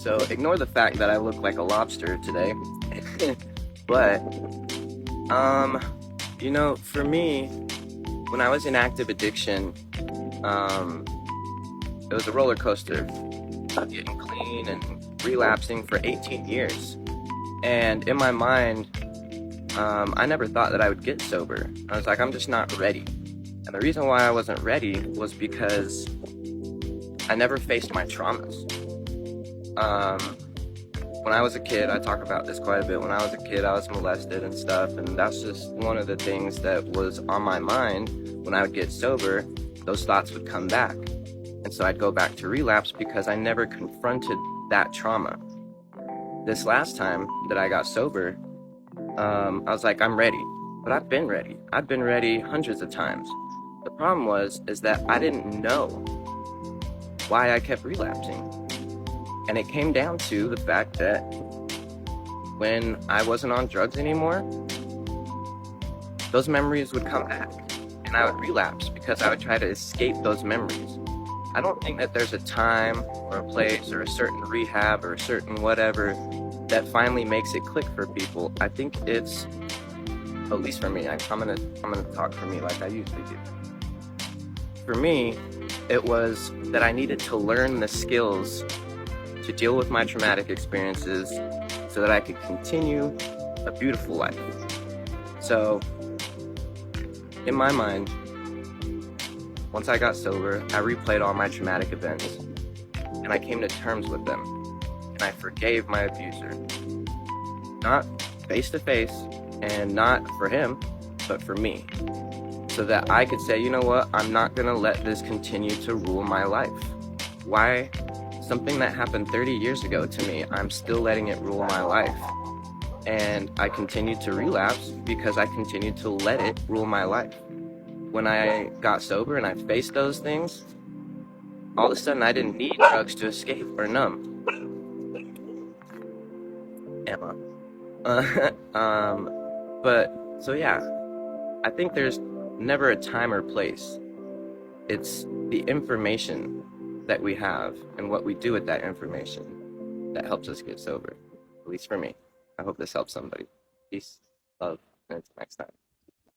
So ignore the fact that I look like a lobster today. But, um, for me, when I was in active addiction, um, it was a roller coaster, getting clean and relapsing for 18 years. And in my mind, I never thought that I would get sober. I was like, I'm just not ready. And the reason why I wasn't ready was because I never faced my traumas. Um, when I was a kid, I talk about this quite a bit. When I was a kid, I was molested and stuff, and that's just one of the things that was on my mind. When I would get sober, those thoughts would come back. And so I'd go back to relapse because I never confronted that trauma. This last time that I got sober, I was like, I'm ready. But I've been ready. I've been ready hundreds of times. The problem is that I didn't know why I kept relapsing. And it came down to the fact that when I wasn't on drugs anymore, those memories would come back and I would relapse because I would try to escape those memories. I don't think that there's a time or a place or a certain rehab or a certain whatever that finally makes it click for people. I think it's, at least for me, I'm gonna talk for me like I usually do. For me, it was that I needed to learn the skills to deal with my traumatic experiences so that I could continue a beautiful life. So, in my mind, once I got sober, I replayed all my traumatic events and I came to terms with them and I forgave my abuser. Not face to face and not for him, but for me. So that I could say, you know what, I'm not gonna let this continue to rule my life. Why? Something that happened 30 years ago to me, I'm still letting it rule my life. And I continued to relapse because I continued to let it rule my life. When I got sober and I faced those things, all of a sudden I didn't need drugs to escape or numb. Emma. So yeah, I think there's never a time or place. It's the information that we have and what we do with that information that helps us get sober. At least for me. I hope this helps somebody. Peace, love, and until next time.